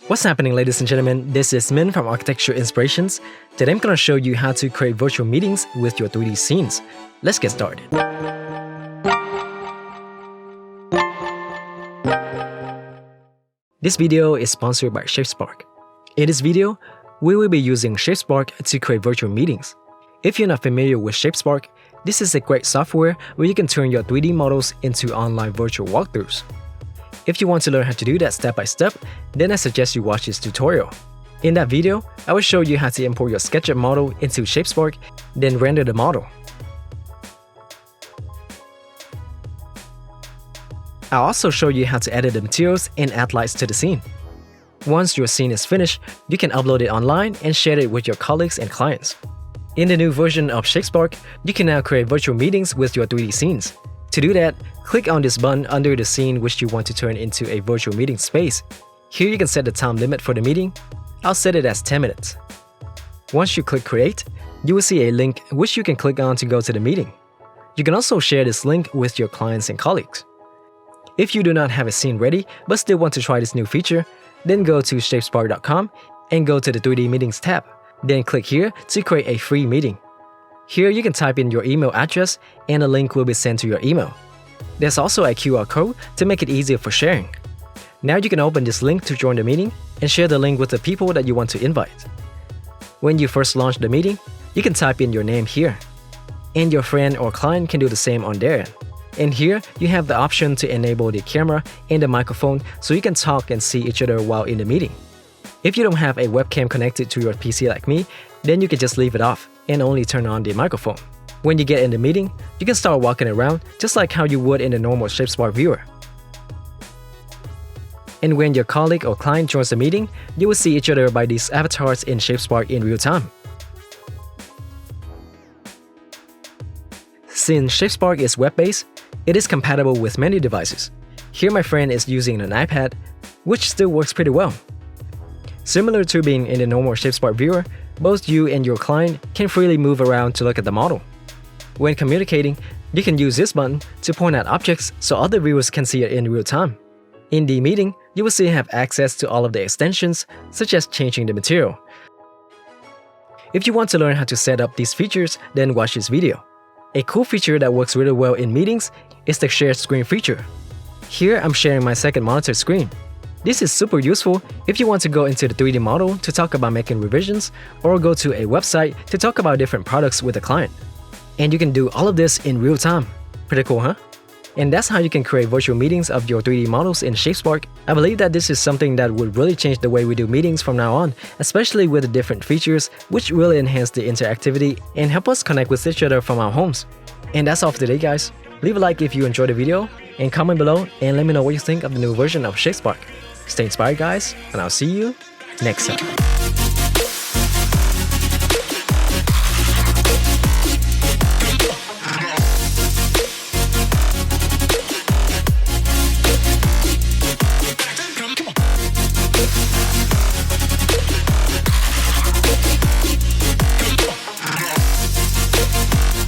What's happening, ladies and gentlemen? This is Min from Architecture Inspirations. Today I'm going to show you how to create virtual meetings with your 3D scenes. Let's get started. This video is sponsored by Shapespark. In this video, we will be using Shapespark to create virtual meetings. If you're not familiar with Shapespark, this is a great software where you can turn your 3D models into online virtual walkthroughs. If you want to learn how to do that step by step, then I suggest you watch this tutorial. In that video, I will show you how to import your SketchUp model into Shapespark, then render the model. I'll also show you how to edit the materials and add lights to the scene. Once your scene is finished, you can upload it online and share it with your colleagues and clients. In the new version of Shapespark, you can now create virtual meetings with your 3D scenes. To do that, click on this button under the scene which you want to turn into a virtual meeting space. Here you can set the time limit for the meeting. I'll set it as 10 minutes. Once you click Create, you will see a link which you can click on to go to the meeting. You can also share this link with your clients and colleagues. If you do not have a scene ready but still want to try this new feature, then go to shapespark.com and go to the 3D Meetings tab. Then click here to create a free meeting. Here you can type in your email address and a link will be sent to your email. There's also a QR code to make it easier for sharing. Now you can open this link to join the meeting and share the link with the people that you want to invite. When you first launch the meeting, you can type in your name here. And your friend or client can do the same on their end. And here you have the option to enable the camera and the microphone so you can talk and see each other while in the meeting. If you don't have a webcam connected to your PC like me, then you can just leave it off and only turn on the microphone. When you get in the meeting, you can start walking around just like how you would in the normal Shapespark viewer. And when your colleague or client joins the meeting, you will see each other by these avatars in Shapespark in real time. Since Shapespark is web-based, it is compatible with many devices. Here my friend is using an iPad, which still works pretty well. Similar to being in the normal Shapespark viewer, both you and your client can freely move around to look at the model. When communicating, you can use this button to point out objects so other viewers can see it in real time. In the meeting, you will still have access to all of the extensions, such as changing the material. If you want to learn how to set up these features, then watch this video. A cool feature that works really well in meetings is the shared screen feature. Here I'm sharing my second monitor screen. This is super useful if you want to go into the 3D model to talk about making revisions or go to a website to talk about different products with a client. And you can do all of this in real time. Pretty cool, huh? And that's how you can create virtual meetings of your 3D models in Shapespark. I believe that this is something that would really change the way we do meetings from now on, especially with the different features which really enhance the interactivity and help us connect with each other from our homes. And that's all for today, guys. Leave a like if you enjoyed the video and comment below and let me know what you think of the new version of Shapespark. Stay inspired, guys, and I'll see you next time.